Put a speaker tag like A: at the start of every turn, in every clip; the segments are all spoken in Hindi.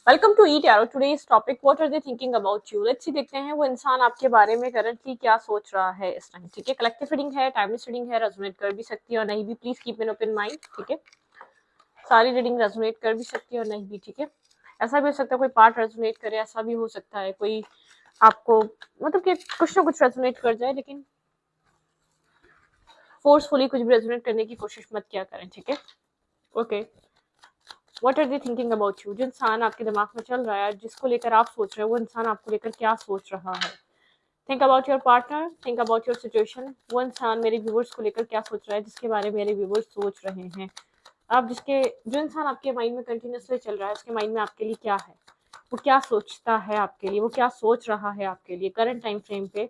A: वेलकम टू ईट यारो। Today's topic what are they thinking about you. Let's see, देखते हैं वो इंसान आपके बारे में करंटली क्या सोच रहा है इस टाइम। ठीक है, कलेक्टिव रीडिंग है, टाइमलेस रीडिंग है, रेजोनेट कर भी सकती है और नहीं भी। Please keep an open mind. ठीक है, सारी रीडिंग रेजोनेट कर भी सकती है और नहीं भी। ठीक है, ऐसा भी हो सकता है कोई पार्ट रेजोनेट करे, ऐसा भी हो सकता है कोई आपको मतलब कि कुछ ना कुछ रेजोनेट कर जाए, लेकिन फोर्सफुली कुछ भी रेजोनेट करने की कोशिश मत किया करें। ठीक है, okay. What are they thinking about you. जो इंसान आपके दिमाग में चल रहा है, जिसको लेकर आप सोच रहे हो, वो इंसान आपको लेकर क्या सोच रहा है। Think about your partner, think about your situation. वो इंसान मेरे व्यूवर्स को लेकर क्या सोच रहा है, जिसके बारे में मेरे व्यूवर्स सोच रहे हैं। आप जिसके जो इंसान आपके माइंड में कंटिन्यूसली चल रहा है, उसके माइंड में आपके लिए क्या है, वो क्या सोचता है आपके लिए, वो क्या सोच रहा है आपके लिए करंट टाइम फ्रेम पे।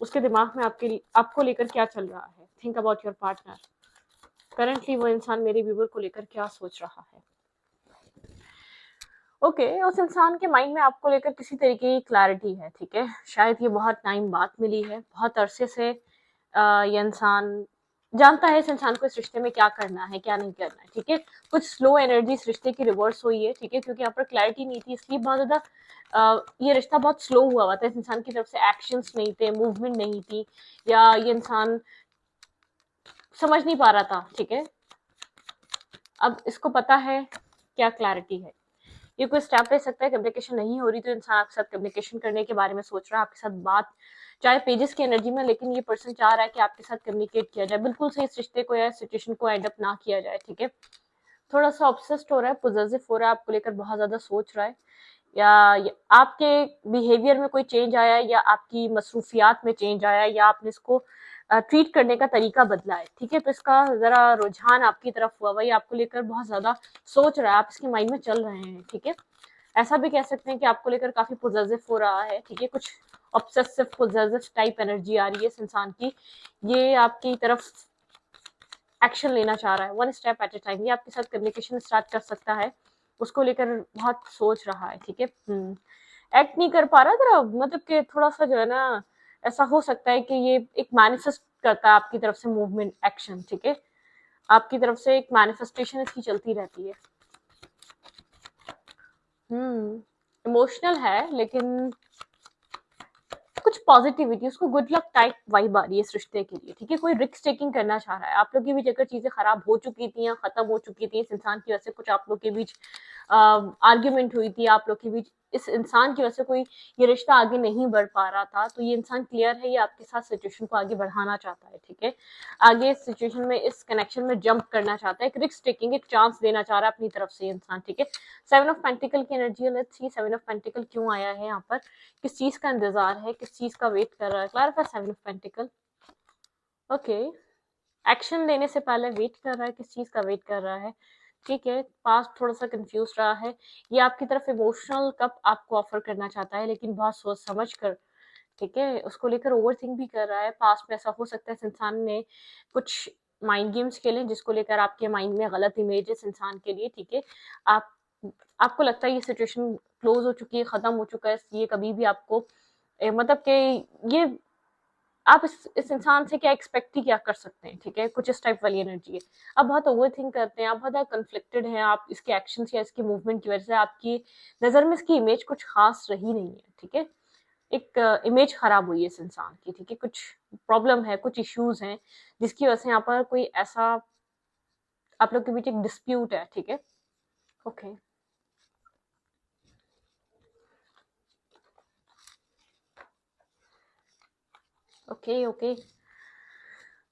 A: उसके दिमाग में आपको लेकर क्या चल रहा है। Think about your partner. Currently वो इंसान मेरे व्यूवर को लेकर क्या सोच रहा है। ओके, उस इंसान के माइंड में आपको लेकर किसी तरीके की क्लैरिटी है। ठीक है, शायद ये बहुत टाइम बाद मिली है, बहुत अरसे से ये इंसान जानता है इस इंसान को इस रिश्ते में क्या करना है, क्या नहीं करना है। ठीक है, कुछ स्लो एनर्जी इस रिश्ते की रिवर्स हुई है। ठीक है, क्योंकि यहाँ पर क्लैरिटी नहीं थी, इसलिए बहुत ज्यादा ये रिश्ता बहुत स्लो हुआ था। इस इंसान की तरफ से एक्शंस नहीं थे, मूवमेंट नहीं थी, या ये इंसान समझ नहीं पा रहा था। ठीक है, अब इसको पता है क्या क्लैरिटी है। ये कोई स्टेप ले सकता है। कम्युनिकेशन नहीं हो रही तो इंसान आपके साथ कम्युनिकेशन करने के बारे में सोच रहा है, आपके साथ बात, चाहे पेजेस की एनर्जी में, लेकिन ये पर्सन चाह रहा है कि आपके साथ कम्युनिकेट किया जाए, बिल्कुल से इस रिश्ते को या सिचुएशन को एंड अप ना किया जाए। ठीक है, थोड़ा सा ऑब्सेस्ड हो रहा है, पोजेसिव हो रहा है, आपको लेकर बहुत ज्यादा सोच रहा है, या आपके बिहेवियर में कोई चेंज आया है, या आपकी मसरूफियात में चेंज आया है, या आपने इसको ट्रीट करने का तरीका बदला है। ठीक है, तो इसका जरा रुझान आपकी तरफ हुआ, वही आपको लेकर बहुत ज्यादा सोच रहा है, आप इसके माइंड में चल रहे हैं। ठीक है, ऐसा भी कह सकते हैं कि आपको लेकर काफी पोजेसिव हो रहा है। ठीक है, कुछ ऑब्सेसिव पोजेसिव टाइप एनर्जी आ रही है इस इंसान की। ये आपकी तरफ एक्शन लेना चाह रहा है, one step at A time. ये आपके साथ कम्युनिकेशन स्टार्ट कर सकता है, उसको लेकर बहुत सोच रहा है। ठीक है, एक्ट नहीं कर पा रहा जरा, मतलब कि थोड़ा सा जो है ना, ऐसा हो सकता है कि ये एक मैनिफेस्ट करता है आपकी तरफ से मूवमेंट एक्शन। ठीक है, आपकी तरफ से एक मैनिफेस्टेशन इसकी चलती रहती है। इमोशनल है, लेकिन कुछ पॉजिटिविटी, उसको गुड लक टाइप वाइब आ रही है इस रिश्ते के लिए। ठीक है, कोई रिस्क टेकिंग करना चाह रहा है। आप लोग के बीच अगर चीजें खराब हो चुकी थी या खत्म हो चुकी थी, इस इंसान की वजह से कुछ आप लोग के बीच आर्ग्यूमेंट हुई थी, आप लोग के बीच इस इंसान की वजह से कोई ये रिश्ता आगे नहीं बढ़ पा रहा था, तो ये इंसान क्लियर है, ये आपके साथ सिचुएशन को आगे बढ़ाना चाहता है। ठीक है, आगे इस सिचुएशन में, इस कनेक्शन में जंप करना चाहता है, एक रिस्क टेकिंग, एक चांस देना चाह रहा है अपनी तरफ से ये इंसान। ठीक है, 7 ऑफ पेंटिकल की एनर्जी है। लेट्स सी 7 ऑफ पेंटिकल क्यों आया है यहाँ पर, किस चीज का इंतजार है, किस चीज का वेट कर रहा है। Clarify 7 of pentacle. Okay, action लेने से पहले वेट कर रहा है, किस चीज का वेट कर रहा है। ठीक है, पास्ट थोड़ा सा कंफ्यूज रहा है, ये आपकी तरफ इमोशनल कप आपको ऑफर करना चाहता है, लेकिन बहुत सोच समझ कर। ठीक है, उसको लेकर ओवर थिंक भी कर रहा है। पास्ट में ऐसा हो सकता है इस इंसान ने कुछ माइंड गेम्स खेले, जिसको लेकर आपके माइंड में गलत इमेज है इस इंसान के लिए। ठीक है, आप आपको लगता है ये सिचुएशन क्लोज हो चुकी है, खत्म हो चुका है, ये कभी भी आपको मतलब कि ये आप इस इंसान से क्या एक्सपेक्ट ही क्या कर सकते हैं। ठीक है, कुछ इस टाइप वाली एनर्जी है। आप बहुत ओवर थिंक करते हैं, आप बहुत कन्फ्लिक्टेड हैं, आप इसके एक्शन या इसकी मूवमेंट की वजह से आपकी नज़र में इसकी इमेज कुछ खास रही नहीं है। ठीक है, एक इमेज खराब हुई है इस इंसान की। ठीक है, कुछ प्रॉब्लम है, कुछ इश्यूज हैं, जिसकी वजह से यहाँ पर कोई ऐसा आप लोग के बीच एक डिस्प्यूट है। ठीक है, ओके। ओके ओके,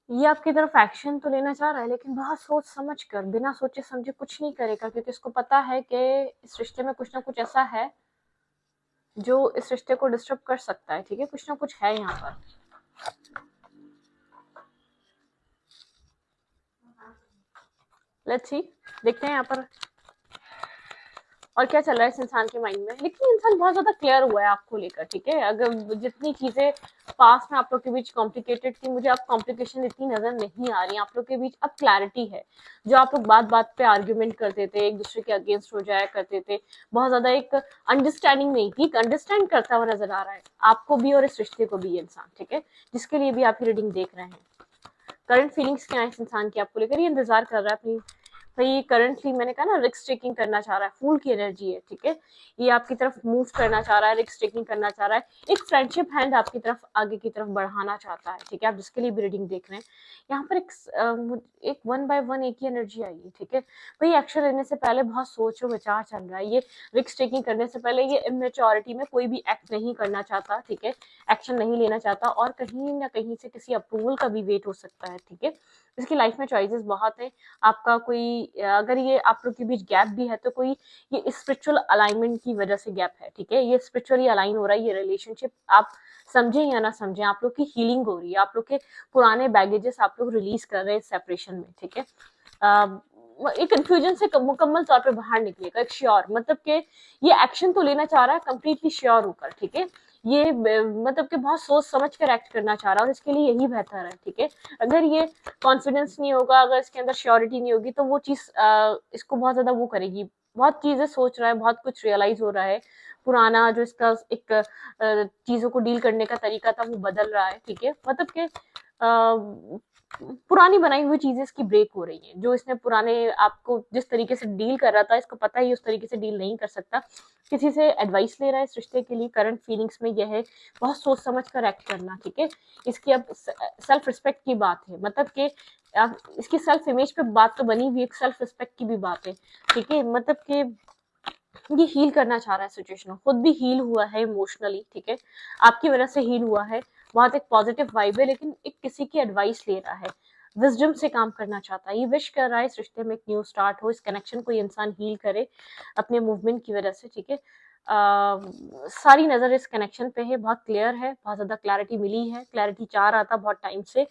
A: ये आपकी तरफ एक्शन तो लेना चाह रहा है, लेकिन बहुत सोच समझ कर, बिना सोचे समझे कुछ नहीं करेगा, क्योंकि इसको पता है कि इस रिश्ते में कुछ ना कुछ ऐसा है जो इस रिश्ते को डिस्टर्ब कर सकता है। ठीक है, कुछ ना कुछ है यहाँ पर। लेट्स सी, देखते हैं यहाँ पर और क्या चल रहा है इस इंसान के माइंड में। लेकिन इंसान बहुत ज्यादा क्लियर हुआ है आपको लेकर। ठीक है, अगर जितनी चीजें पास में आप लोग के बीच कॉम्प्लिकेटेड थी, मुझे अब कॉम्प्लिकेशन इतनी नजर नहीं आ रही। आप लोग के बीच अब क्लैरिटी है। जो आप लोग बात बात पे आर्ग्यूमेंट करते थे, एक दूसरे के अगेंस्ट हो जाया करते थे, बहुत ज्यादा एक अंडरस्टैंडिंग नहीं थी, अंडरस्टैंड करता हुआ नजर आ रहा है आपको भी और इस रिश्ते को भी ये इंसान। ठीक है, जिसके लिए भी आप रीडिंग देख रहे हैं, करंट फीलिंग्स क्या है इस इंसान की आपको लेकर, ये इंतजार कर रहा है अपनी भाई करंटली मैंने कहा ना रिस्क टेकिंग करना चाह रहा है, फूल की एनर्जी है, ठीक है, ये आपकी तरफ मूव करना चाह रहा है, रिस्क टेकिंग करना चाह रहा है, एक फ्रेंडशिप हैंड आपकी तरफ आगे की तरफ बढ़ाना चाहता है, ठीक है, आप जिसके लिए भी रीडिंग देख रहे हैं। यहाँ पर एक वन बाय वन एक ही एनर्जी आई है, ठीक है। भाई एक्शन लेने से पहले बहुत सोच और विचार चल रहा है, ये रिस्क टेकिंग करने से पहले ये इमेच्योरिटी में कोई भी एक्ट नहीं करना चाहता, ठीक है, एक्शन नहीं लेना चाहता, और कहीं ना कहीं से किसी अप्रूवल का भी वेट हो सकता है, ठीक है। इसकी लाइफ में चॉइसेस बहुत है, आपका कोई अगर ये आप लोग के बीच गैप भी है तो कोई ये स्पिरिचुअल अलाइनमेंट की वजह से गैप है, ठीक है, ये स्पिरिचुअली अलाइन हो रहा है ये रिलेशनशिप, आप समझें या ना समझें, आप लोग की हीलिंग हो रही है, आप लोग के पुराने बैगेजेस आप लोग रिलीज कर रहे हैं सेपरेशन में, ठीक है। एक कंफ्यूजन से मुकम्मल तौर पे बाहर निकलेगा, एक श्योर, मतलब कि ये एक्शन तो लेना चाह रहा है कंप्लीटली श्योर होकर, ठीक है, ये मतलब कि बहुत सोच समझ कर एक्ट करना चाह रहा है और इसके लिए यही बेहतर है, ठीक है। अगर ये कॉन्फिडेंस नहीं होगा, अगर इसके अंदर श्योरिटी नहीं होगी तो वो चीज इसको बहुत ज्यादा वो करेगी, बहुत चीजें सोच रहा है, बहुत कुछ रियलाइज हो रहा है, पुराना जो इसका एक चीजों को डील करने का तरीका था वो बदल रहा है, ठीक है, मतलब कि पुरानी बनाई हुई चीजें इसकी ब्रेक हो रही हैं, जो इसने पुराने आपको जिस तरीके से डील कर रहा था इसको पता ही उस तरीके से डील नहीं कर सकता, किसी से एडवाइस ले रहा है इस रिश्ते के लिए, करंट फीलिंग्स में यह है बहुत सोच समझ कर एक्ट करना, ठीक है। इसकी अब सेल्फ रिस्पेक्ट की बात है, मतलब कि इसकी सेल्फ इमेज पे बात तो बनी हुई, एक सेल्फ रिस्पेक्ट की भी बात है, ठीक है, मतलब कि ये हील करना चाह रहा है सिचुएशन, खुद भी हील हुआ है इमोशनली, ठीक है, आपकी वजह से हील हुआ है, बहुत एक पॉजिटिव वाइब है, लेकिन एक किसी की एडवाइस ले रहा है, विजडम से काम करना चाहता है, ये विश कर रहा है इस रिश्ते में एक न्यू स्टार्ट हो, इस कनेक्शन को ये इंसान हील करे अपने मूवमेंट की वजह से, ठीक है। सारी नजर इस कनेक्शन पे है, बहुत क्लियर है, बहुत ज्यादा क्लैरिटी मिली है, क्लैरिटी चाह रहा था बहुत टाइम से,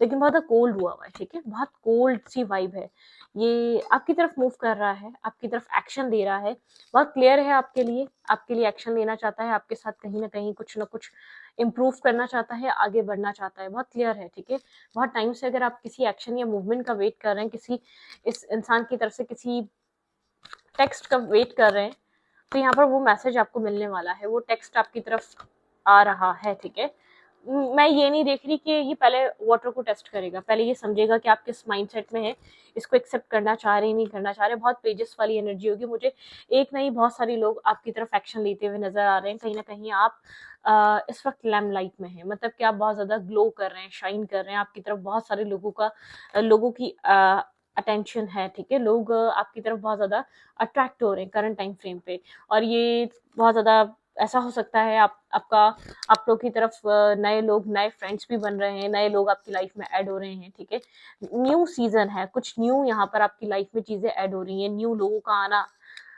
A: लेकिन बहुत ज्यादा कोल्ड हुआ हुआ है, ठीक है, बहुत कोल्ड सी वाइब है, ये आपकी तरफ मूव कर रहा है, आपकी तरफ एक्शन दे रहा है, बहुत क्लियर है आपके लिए एक्शन लेना चाहता है, आपके साथ कहीं ना कहीं कुछ ना कुछ इम्प्रूव करना चाहता है, आगे बढ़ना चाहता है, बहुत क्लियर है, ठीक है। बहुत टाइम से अगर आप किसी एक्शन या मूवमेंट का वेट कर रहे हैं, किसी इस इंसान की तरफ से किसी टेक्स्ट का वेट कर रहे हैं, तो यहाँ पर वो मैसेज आपको मिलने वाला है, वो टेक्स्ट आपकी तरफ आ रहा है, ठीक है। मैं ये नहीं देख रही कि ये पहले वाटर को टेस्ट करेगा, पहले ये समझेगा कि आप किस माइंडसेट में है, इसको एक्सेप्ट करना चाह रहे नहीं करना चाह रहे, बहुत पेजेस वाली एनर्जी होगी, मुझे एक नहीं बहुत सारे लोग आपकी तरफ एक्शन लेते हुए नजर आ रहे हैं, कहीं ना कहीं आप इस वक्त लैम लाइट में है, मतलब कि आप बहुत ज्यादा ग्लो कर रहे हैं, शाइन कर रहे हैं, आपकी तरफ बहुत सारे लोगों की अटेंशन है, ठीक है, लोग आपकी तरफ बहुत ज्यादा अट्रैक्ट हो रहे हैं करंट टाइम फ्रेम पे, और ये बहुत ज्यादा ऐसा हो सकता है आप लोग की तरफ नए लोग, नए फ्रेंड्स भी बन रहे हैं, नए लोग आपकी लाइफ में ऐड हो रहे हैं, ठीक है, न्यू सीजन है, कुछ न्यू यहाँ पर आपकी लाइफ में चीजें ऐड हो रही हैं, न्यू लोगों का आना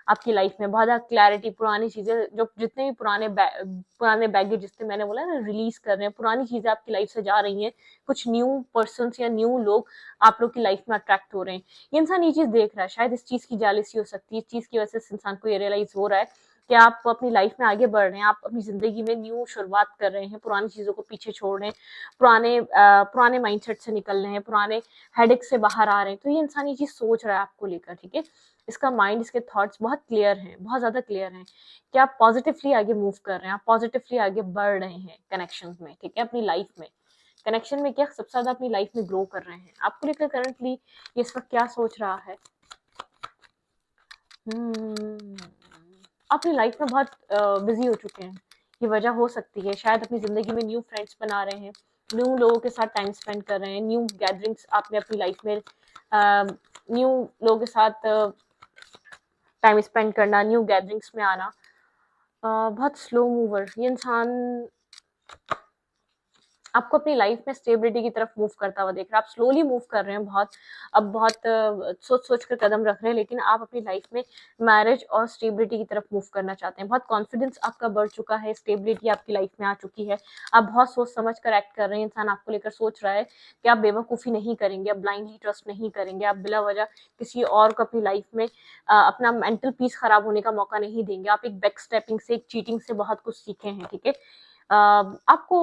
A: आपकी लाइफ में, बहुत ज्यादा क्लैरिटी, पुरानी चीजें जो जितने भी पुराने बैगेज जिससे मैंने बोला ना रिलीज कर रहे हैं, पुरानी चीजें आपकी लाइफ से जा रही हैं, कुछ न्यू पर्सन या न्यू लोग आप लोग की लाइफ में अट्रैक्ट हो रहे हैं, ये इंसान ये चीज देख रहा है, शायद इस चीज की जालिसी हो सकती है, इस चीज की वजह से इस इंसान को ये रियलाइज हो रहा है कि आप अपनी लाइफ में आगे बढ़ रहे हैं, आप अपनी जिंदगी में न्यू शुरुआत कर रहे हैं, पुरानी चीजों को पीछे छोड़ रहे हैं, पुराने माइंडसेट से निकल रहे हैं, पुराने हेडेक से बाहर आ रहे हैं, तो ये इंसान ये चीज सोच रहा है आपको लेकर, ठीक है। इसका माइंड, इसके थॉट्स बहुत क्लियर हैं, बहुत ज्यादा क्लियर हैं कि आप पॉजिटिवली आगे मूव कर रहे हैं, आप पॉजिटिवली आगे बढ़ रहे हैं कनेक्शन में, ठीक है, अपनी लाइफ में, कनेक्शन में क्या सबसे ज्यादा अपनी लाइफ में ग्रो कर रहे हैं, आपको लेकर करंटली ये इस वक्त क्या सोच रहा है। अपनी लाइफ में बहुत बिजी हो चुके हैं, ये वजह हो सकती है, शायद अपनी जिंदगी में न्यू फ्रेंड्स बना रहे हैं, न्यू लोगों के साथ टाइम स्पेंड कर रहे हैं, न्यू गैदरिंग्स आपने अपनी लाइफ में न्यू लोगों के साथ टाइम स्पेंड करना, न्यू गैदरिंग्स में आना, बहुत स्लो मूवर ये इंसान आपको अपनी लाइफ में स्टेबिलिटी की तरफ मूव करता हुआ देख रहा है, आप स्लोली मूव कर रहे हैं, बहुत सोच सोच कर कदम रख रहे हैं, लेकिन आप अपनी लाइफ में मैरिज और स्टेबिलिटी की तरफ मूव करना चाहते हैं, बहुत कॉन्फिडेंस आपका बढ़ चुका है, स्टेबिलिटी आपकी लाइफ में आ चुकी है, आप बहुत सोच समझ कर एक्ट कर रहे हैं, इंसान आपको लेकर सोच रहा है कि आप बेवकूफ़ी नहीं करेंगे, आप ब्लाइंडली ट्रस्ट नहीं करेंगे, आप बिला वजह किसी और को अपनी लाइफ में अपना मेंटल पीस खराब होने का मौका नहीं देंगे, आप एक बैक स्टेपिंग से, एक चीटिंग से बहुत कुछ सीखे हैं, ठीक है। आपको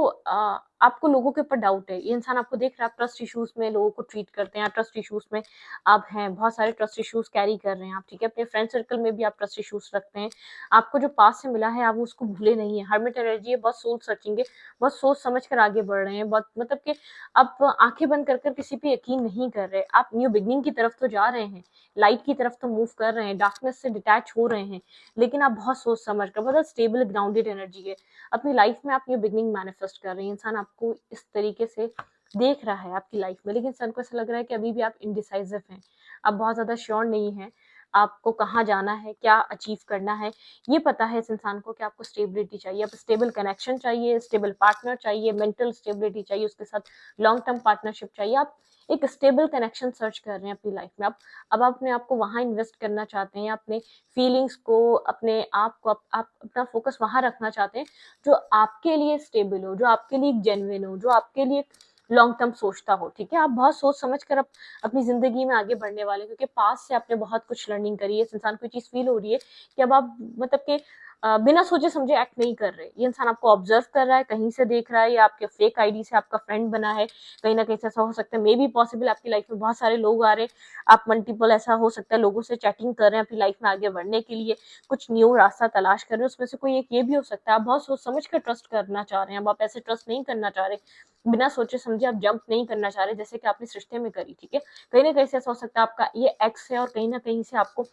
A: आपको लोगों के ऊपर डाउट है, ये इंसान आपको देख रहा है आप ट्रस्ट इश्यूज में लोगों को ट्रीट करते हैं, ट्रस्ट इश्यूज में आप हैं, बहुत सारे ट्रस्ट इश्यूज कैरी कर रहे हैं आप, ठीक है, अपने फ्रेंड सर्कल में भी आप ट्रस्ट इश्यूज रखते हैं, आपको जो पास से मिला है आप उसको भूले नहीं है, हर्मिट एनर्जी है, बहुत सोच सर्चिंग है, बहुत सोच समझ कर आगे बढ़ रहे हैं, बहुत मतलब कि आप आंखें बंद कर किसी पे यकीन नहीं कर रहे, आप न्यू बिगनिंग की तरफ तो जा रहे हैं, लाइट की तरफ तो मूव कर रहे हैं, डार्कनेस से डिटैच हो रहे हैं, लेकिन आप बहुत सोच समझ कर, बहुत स्टेबल ग्राउंडेड एनर्जी है, अपनी लाइफ में आप न्यू बिगनिंग मैनिफेस्ट कर रहे हैं, इंसान आपको इस तरीके से देख रहा है आपकी लाइफ में, लेकिन इंसान को ऐसा लग रहा है कि अभी भी आप इनडिसाइसिव हैं, आप बहुत ज्यादा श्योर नहीं है आपको कहाँ जाना है, क्या अचीव करना है, ये पता है इस इंसान को कि आपको स्टेबिलिटी चाहिए, आप स्टेबल कनेक्शन चाहिए, स्टेबल पार्टनर चाहिए, मेंटल स्टेबिलिटी चाहिए, उसके साथ लॉन्ग टर्म पार्टनरशिप चाहिए, आप एक स्टेबल कनेक्शन सर्च कर रहे हैं अपनी लाइफ में, अब आप अपने आप को वहां इन्वेस्ट करना चाहते हैं, अपने फीलिंग्स को, अपने आप को, आप अपना फोकस वहां रखना चाहते हैं जो आपके लिए स्टेबल हो, जो आपके लिए जेन्युइन हो, जो आपके लिए लॉन्ग टर्म सोचता हो, ठीक है, आप बहुत सोच समझ कर अपनी जिंदगी में आगे बढ़ने वाले, क्योंकि पास से आपने बहुत कुछ लर्निंग करी है, इस इंसान को ये चीज फील हो रही है कि अब आप मतलब कि बिना सोचे समझे एक्ट नहीं कर रहे, ये इंसान आपको ऑब्जर्व कर रहा है, कहीं से देख रहा है, या आपके फेक आईडी से आपका फ्रेंड बना है, कहीं ना कहीं से ऐसा हो सकता है, मे बी पॉसिबल आपकी लाइफ में बहुत सारे लोग आ रहे हैं, आप मल्टीपल ऐसा हो सकता है लोगों से चैटिंग कर रहे हैं अपनी लाइफ में आगे बढ़ने के लिए, कुछ न्यू रास्ता तलाश कर रहे हैं, उसमें से कोई एक ये भी हो सकता है आप बहुत सोच समझ कर ट्रस्ट करना चाह रहे हैं, अब आप ऐसे ट्रस्ट नहीं करना चाह रहे, बिना सोचे समझे आप जंप नहीं करना चाह रहे जैसे कि आपने इस रिश्ते में करी, ठीक है, कहीं ना कहीं से ऐसा हो सकता है आपका ये एक्स है और कहीं ना कहीं से आपको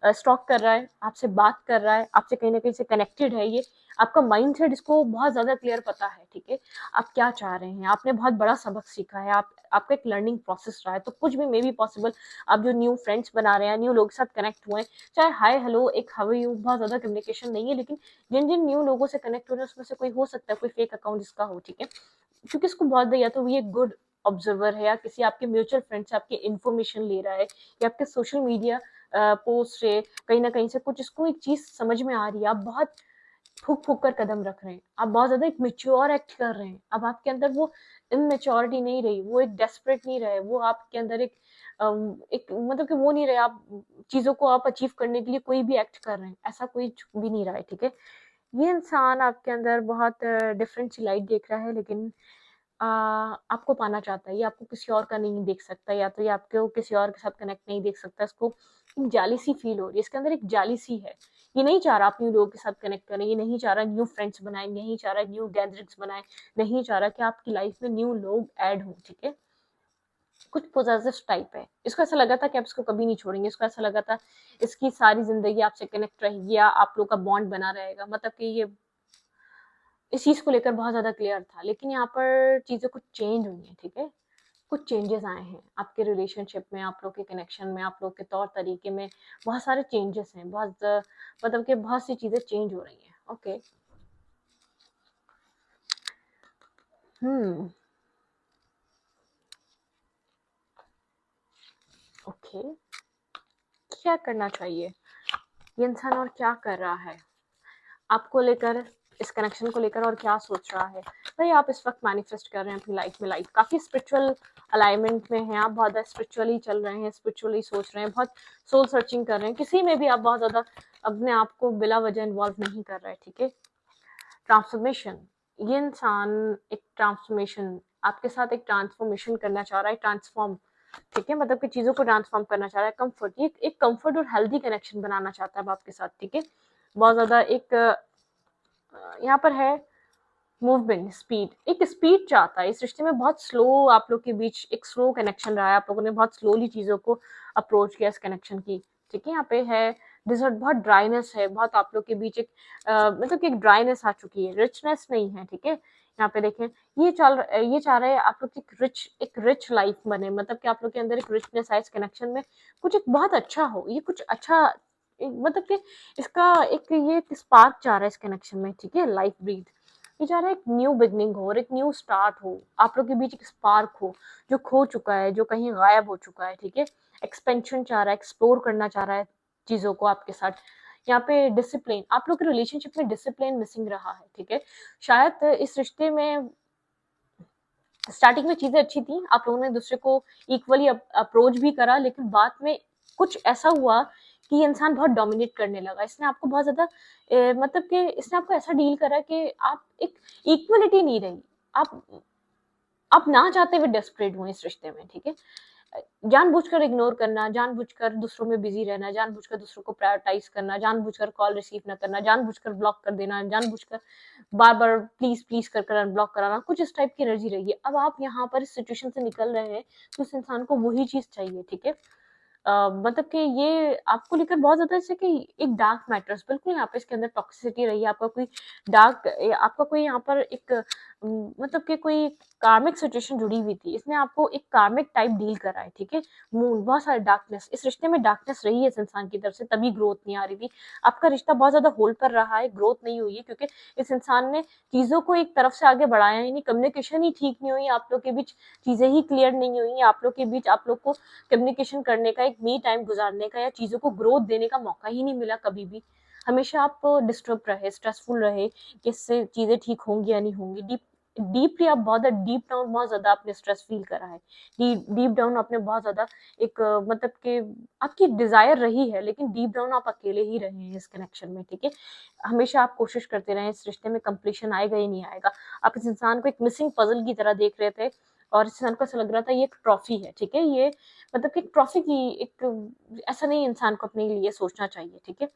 A: स्टॉक कर रहा है, आपसे बात कर रहा है, आपसे कहीं ना कहीं से कनेक्टेड है, ये आपका माइंड सेट इसको बहुत ज्यादा क्लियर पता है, ठीक है, आप क्या चाह रहे हैं, आपने बहुत बड़ा सबक सीखा है, आपका एक लर्निंग प्रोसेस रहा है, तो कुछ भी मे बी पॉसिबल आप जो न्यू फ्रेंड्स बना रहे हैं, न्यू लोगों के साथ कनेक्ट हुए हैं, चाहे हाय हेलो एक हाउ आर यू बहुत ज्यादा कम्युनिकेशन नहीं है, लेकिन जिन जिन न्यू लोगों से कनेक्ट हो रहे हैं उसमें से कोई हो सकता है कोई फेक अकाउंट इसका हो, ठीक है, क्योंकि इसको बहुत या तो ये गुड ऑब्जर्वर है, या किसी आपके म्यूचुअल फ्रेंड से आपकी इन्फॉर्मेशन ले रहा है, या आपके सोशल मीडिया पोस्ट से कहीं ना कहीं से कुछ इसको एक चीज समझ में आ रही है, आप बहुत फूक फूक कर कदम रख रहे हैं, आप बहुत ज्यादा एक मेच्योर एक्ट कर रहे हैं, अब आपके अंदर वो इमेच्योरिटी नहीं रही, वो एक डेस्परेट नहीं रहे, वो आपके अंदर एक मतलब कि वो नहीं रहे, आप चीजों को आप अचीव करने के लिए कोई भी एक्ट कर रहे हैं, ऐसा कोई भी नहीं रहा है, ठीक है, ये इंसान आपके अंदर बहुत डिफरेंट सी लाइट देख रहा है, लेकिन आपको पाना चाहता है, ये आपको किसी और का नहीं देख सकता, या तो ये आपको किसी और के साथ कनेक्ट नहीं देख सकता, इसको एक जालीसी फील हो रही है, इसके अंदर एक जालीसी है, ये नहीं चाह रहा आप न्यू लोगों के साथ कनेक्ट करें, ये नहीं चाह रहा न्यू फ्रेंड्स बनाए, नहीं चाह रहा न्यू गैदरिंग्स बनाए, नहीं चाह रहा कि आपकी लाइफ में न्यू लोग ऐड हों, ठीक है, कुछ पोजेसिव टाइप है, इसको ऐसा लगा था कि आप इसको कभी नहीं छोड़ेंगे, इसको ऐसा लगा था इसकी सारी जिंदगी आपसे कनेक्ट रहेगी, या आप लोग का बॉन्ड बना रहेगा, मतलब कि ये इस चीज को लेकर बहुत ज्यादा क्लियर था, लेकिन यहाँ पर चीजें कुछ चेंज हुई हैं, ठीक है, कुछ चेंजेस आए हैं आपके रिलेशनशिप में, आप लोग के कनेक्शन में, आप लोग के तौर तरीके में, बहुत सारे चेंजेस हैं, बहुत मतलब कि बहुत सी चीजें चेंज हो रही हैं, ओके, ओके, क्या करना चाहिए, ये इंसान और क्या कर रहा है आपको लेकर, इस कनेक्शन को लेकर और क्या सोच रहा है, भाई आप इस वक्त मैनिफेस्ट कर रहे हैं अपनी लाइफ में, लाइफ काफी स्पिरिचुअल अलाइनमेंट में है, आप बहुत ज़्यादा स्पिरिचुअली चल रहे हैं, स्पिरिचुअली सोच रहे हैं, बहुत सोल सर्चिंग कर रहे हैं, किसी में भी आप बहुत ज्यादा अपने आप को बिला वजह इन्वॉल्व नहीं कर रहे हैं, ठीक है, ट्रांसफॉर्मेशन, ये इंसान एक ट्रांसफॉर्मेशन आपके साथ एक ट्रांसफॉर्मेशन करना चाह रहा है, ट्रांसफॉर्म, ठीक है, मतलब कि चीजों को ट्रांसफॉर्म करना चाह रहा है, कंफर्ट, ये एक कंफर्ट और हेल्दी कनेक्शन बनाना चाहता है आपके साथ, ठीक है, बहुत ज्यादा एक यहाँ पर है मूवमेंट, स्पीड, एक स्पीड चाहता है इस रिश्ते में, बहुत स्लो आप लोग के बीच एक स्लो कनेक्शन रहा है, आप लोगों ने बहुत स्लोली चीजों को अप्रोच किया इस कनेक्शन की, ठीक है, यहाँ पे है डिजर्ट, बहुत ड्राइनेस है, बहुत आप लोग के बीच एक मतलब कि एक ड्राइनेस आ चुकी है, रिचनेस नहीं है, ठीक है, यहाँ पे देखें ये चाह रहे हैं आप लोग की एक रिच लाइफ बने, मतलब कि आप लोग के अंदर एक रिचनेस आए इस कनेक्शन में, कुछ एक बहुत अच्छा हो, ये कुछ अच्छा मतलब कि इसका एक ये स्पार्क चाह रहा है इस कनेक्शन में, ठीक है, लाइफ ब्रीथ, ये चाह रहा है एक न्यू बिगनिंग हो और एक न्यू स्टार्ट हो, आप लोग के बीच एक स्पार्क हो जो खो चुका है, जो कहीं गायब हो चुका है, ठीक है, एक्सपेंशन चाह रहा है, एक्सप्लोर करना चाह रहा है चीजों को आपके साथ, यहाँ पे डिसिप्लिन, आप लोग के रिलेशनशिप में डिसिप्लिन मिसिंग रहा है, ठीक है, शायद इस रिश्ते में स्टार्टिंग में चीजें अच्छी थी, आप लोगों ने दूसरे को इक्वली अप्रोच भी करा, लेकिन बाद में कुछ ऐसा हुआ कि ये इंसान बहुत डोमिनेट करने लगा, इसने आपको बहुत ज्यादा मतलब कि इसने आपको ऐसा डील करा कि आप एक इक्वलिटी नहीं रही, आप आप ना चाहते हुए डेस्परेट हुए इस रिश्ते में, ठीक है? जानबूझकर इग्नोर करना, जानबूझकर दूसरों में बिजी रहना, जानबूझकर दूसरों को प्रायोरिटाइज करना, जानबूझकर कॉल रिसीव ना करना, जानबूझकर ब्लॉक कर देना, जानबूझकर बार बार प्लीज प्लीज कर कर अनब्लॉक कराना, कुछ इस टाइप की एनर्जी रही है। अब आप यहाँ पर इस सिचुएशन से निकल रहे हैं तो उस इंसान को वही चीज चाहिए, ठीक है? मतलब कि ये आपको लेकर बहुत ज्यादा जैसे कि एक डार्क मैटर्स, बिल्कुल यहाँ पे इसके अंदर टॉक्सिसिटी रही है, आपका कोई डार्क, आपका कोई यहाँ पर एक मतलब कि कोई कार्मिक सिचुएशन जुड़ी हुई थी, इसने आपको एक कार्मिक टाइप डील करा है, ठीक है? मून, बहुत सारे डार्कनेस, इस रिश्ते में डार्कनेस रही है इस इंसान की तरफ से, तभी ग्रोथ नहीं आ रही थी। आपका रिश्ता बहुत ज्यादा होल्ड पर रहा है, ग्रोथ नहीं हुई है, क्योंकि इस इंसान ने चीजों को एक तरफ से आगे बढ़ाया ही नहीं, कम्युनिकेशन ही ठीक नहीं हुई, आप लोग के बीच चीजें ही क्लियर नहीं हुई, आप लोग के बीच आप लोग को कम्युनिकेशन करने का, एक मी टाइम गुजारने का या चीजों को ग्रोथ देने का मौका ही नहीं मिला कभी भी। हमेशा आप डिस्टर्ब रहे, स्ट्रेसफुल रहे कि इससे चीजें ठीक होंगी या नहीं होंगी। डीपली आप बहुत डीप डाउन बहुत ज्यादा आपने स्ट्रेस फील करा है, डीप डाउन आपने बहुत ज्यादा एक मतलब कि आपकी डिजायर रही है, लेकिन डीप डाउन आप अकेले ही रहे हैं इस कनेक्शन में, ठीक है? हमेशा आप कोशिश करते रहे इस रिश्ते में कंप्लीशन आएगा ही नहीं आएगा। आप इस इंसान को एक मिसिंग पजल की तरह देख रहे थे, और इस इंसान को ऐसा लग रहा था ये एक ट्रॉफी है, ठीक है? ये मतलब कि एक ट्रॉफी की एक, ऐसा नहीं इंसान को अपने लिए सोचना चाहिए, ठीक है?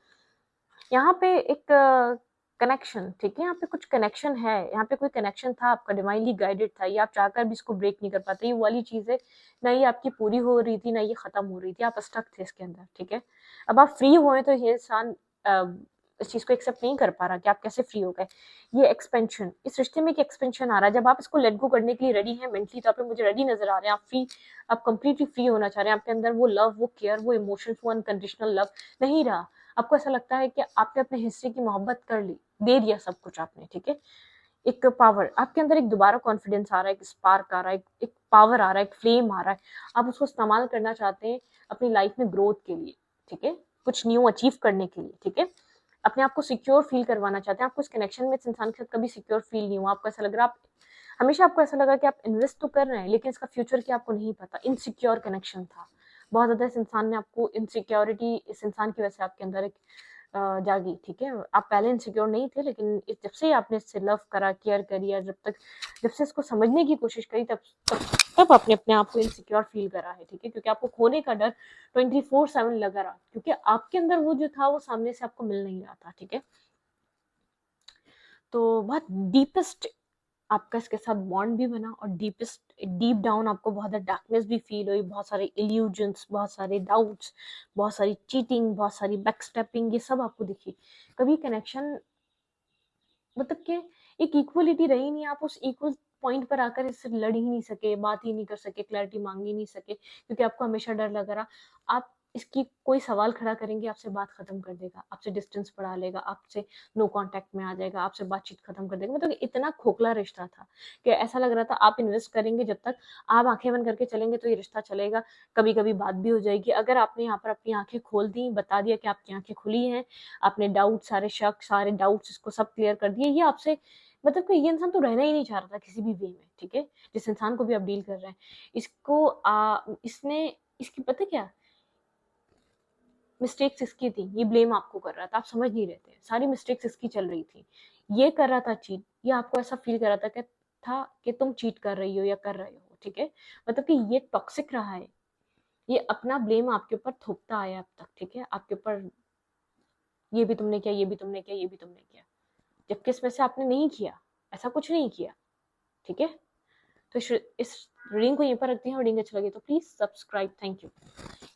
A: यहाँ पे एक कनेक्शन, ठीक है? यहाँ पे कुछ कनेक्शन है, यहाँ पे कोई कनेक्शन था आपका, डिवाइनली गाइडेड था, ये आप चाहकर भी इसको ब्रेक नहीं कर पाते। ये वाली चीज है, ना ये आपकी पूरी हो रही थी ना ये खत्म हो रही थी, आप स्टक थे इसके अंदर, ठीक है? अब आप फ्री हुए तो ये इंसान इस चीज को एक्सेप्ट नहीं कर पा रहा कि आप कैसे फ्री हो गए। ये एक्सपेंशन, इस रिश्ते में एक एक्सपेंशन आ रहा है, जब आप इसको लेट गो करने के लिए रेडी हैं, मेंटली तौर पे मुझे रेडी नजर आ रहे हैं, आप फ्री, आप कंप्लीटली फ्री होना चाह रहे हैं, आपके अंदर वो लव, वो केयर, वो इमोशंस, वो अनकंडीशनल लव नहीं रहा। आपको ऐसा लगता है कि आपने अपने हिस्से की मोहब्बत कर ली, दे दिया सब कुछ आपने, ठीक है? एक पावर आपके अंदर, एक दोबारा कॉन्फिडेंस आ रहा है, एक स्पार्क आ रहा है, एक पावर आ रहा है, एक फ्लेम आ रहा है, आप उसको इस्तेमाल करना चाहते हैं अपनी लाइफ में ग्रोथ के लिए, ठीक है? कुछ न्यू अचीव करने के लिए, ठीक है? अपने आप को सिक्योर फील करवाना चाहते हैं, आपको इस कनेक्शन में इस इंसान के साथ कभी सिक्योर फील नहीं हुआ, आपको ऐसा लग रहा है आप हमेशा, आपको ऐसा लगा कि आप इन्वेस्ट तो कर रहे हैं लेकिन इसका फ्यूचर क्या आपको नहीं पता, इनसिक्योर कनेक्शन था बहुत ज्यादा। इस इंसान ने आपको इनसिक्योरिटी, इस इंसान की वजह से आपके अंदर एक जागी, ठीक है? आप पहले इनसिक्योर नहीं थे, लेकिन जब से आपने इससे लव करा, केयर करी, या जब से इसको समझने की कोशिश करी, तब तब आपने अपने आप को इनसिक्योर फील करा है, ठीक है? क्योंकि आपको खोने का डर 24/7 लगा रहा, क्योंकि आपके अंदर वो जो था वो सामने से आपको मिल नहीं रहा था, ठीक है? तो बहुत डीपेस्ट आपका इसके साथ बॉन्ड भी बना, और डीप डाउन आपको बहुत ज़्यादा डार्कनेस भी फील हुई, बहुत सारे इल्यूजन्स, बहुत सारे डाउट्स, बहुत सारी चीटिंग, बहुत सारी बैकस्टेपिंग, ये सब आपको दिखी। कभी कनेक्शन मतलब कि एक इक्वलिटी रही नहीं, आप उस इक्वल पॉइंट पर आकर इससे लड़ ही नहीं सके, बात ही नहीं कर सके, क्लैरिटी मांग ही नहीं सके, क्योंकि आपको हमेशा डर लग रहा आप इसकी कोई सवाल खड़ा करेंगे आपसे बात खत्म कर देगा, आपसे डिस्टेंस बढ़ा लेगा, आपसे नो कांटेक्ट में आ जाएगा, आपसे बातचीत खत्म कर देगा। मतलब इतना खोखला रिश्ता था कि ऐसा लग रहा था आप इन्वेस्ट करेंगे, जब तक आप आंखें बंद करके चलेंगे तो ये रिश्ता चलेगा, कभी कभी बात भी हो जाएगी। अगर आपने यहाँ पर अपनी आंखें खोल दी, बता दिया कि आपकी आंखें खुली हैं, आपने डाउट, सारे शक, सारे डाउट्स इसको सब क्लियर कर दिए, ये आपसे मतलब कि ये इंसान तो रहना ही नहीं चाह रहा था किसी भी वे में, ठीक है? जिस इंसान को भी आप डील कर रहे हैं, इसको इसने, इसकी पता क्या मिस्टेक्स इसकी थी, ये ब्लेम आपको कर रहा था, आप समझ नहीं रहे थे, सारी मिस्टेक्स इसकी चल रही थी, ये कर रहा था चीट, ये आपको ऐसा फील कर रहा था कि तुम चीट कर रही हो या कर रहे हो, ठीक है? मतलब कि ये टॉक्सिक रहा है, ये अपना ब्लेम आपके ऊपर थोपता आया अब तक, ठीक है? आपके ऊपर ये भी तुमने किया, ये भी तुमने किया, ये भी तुमने किया, जबकि इसमें से आपने नहीं किया, ऐसा कुछ नहीं किया, ठीक है? तो इस रीडिंग को यहीं पर रखते हैं, और रीडिंग अच्छा लगे तो प्लीज सब्सक्राइब, थैंक यू।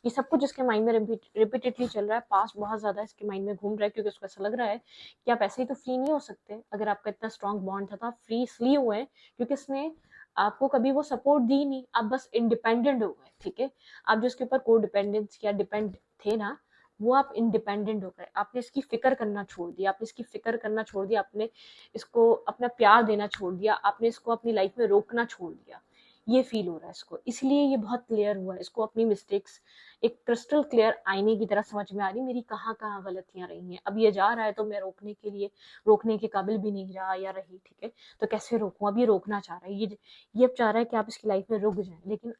A: ये सब कुछ इसके माइंड में रिपीटेडली चल रहा है, पास्ट बहुत ज्यादा इसके माइंड में घूम रहा है, क्योंकि उसको ऐसा लग रहा है कि आप ऐसे ही तो फ्री नहीं हो सकते, अगर आपका इतना स्ट्रॉन्ग बॉन्ड था तो आप फ्री इसलिए हुए हैं क्योंकि इसने आपको कभी वो सपोर्ट दी नहीं, आप बस इंडिपेंडेंट हो गए, ठीक है? आप जो इसके ऊपर को डिपेंडेंस या डिपेंड थे ना, वो आप इंडिपेंडेंट हो गए, आपने इसकी फिक्र करना छोड़ दिया, आपने इसकी फिक्र करना छोड़ दिया, आपने इसको अपना प्यार देना छोड़ दिया, आपने इसको अपनी लाइफ में रोकना छोड़ दिया। ये फील हो रहा है इसको, इसलिए ये बहुत क्लियर हुआ है, इसको अपनी मिस्टेक्स एक क्रिस्टल क्लियर आईने की तरह समझ में आ रही, मेरी कहाँ कहाँ गलतियां रही हैं। अब ये जा रहा है तो मैं रोकने के काबिल भी नहीं रहा या रही, ठीक है? तो कैसे रोकूं? अब ये रोकना चाह रहा है, ये अब चाह रहा है कि आप इसकी लाइफ में रुक जाएं, लेकिन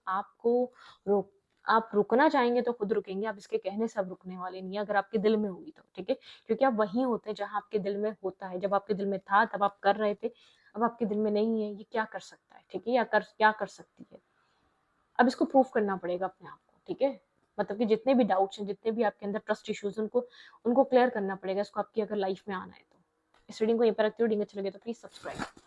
A: रोक आप रुकना चाहेंगे तो खुद रुकेंगे, आप इसके कहने से अब रुकने वाले नहीं है, अगर आपके दिल में होगी तो, ठीक है? क्योंकि आप वहीं होते हैं जहां आपके दिल में होता है, जब आपके दिल में था तब आप कर रहे थे, अब आपके दिल में नहीं है, ये क्या कर सकता है, ठीक है, या क्या कर सकती है, अब इसको प्रूव करना पड़ेगा अपने आप को, ठीक है। मतलब कि जितने भी डाउट्स हैं, जितने भी आपके अंदर ट्रस्ट इश्यूज, उनको क्लियर करना पड़ेगा, इसको आपकी अगर लाइफ में आना है तो। इस रीडिंग को यहीं पर रखती हूँ। रीडिंग अच्छी लगे तो प्लीज सब्सक्राइब।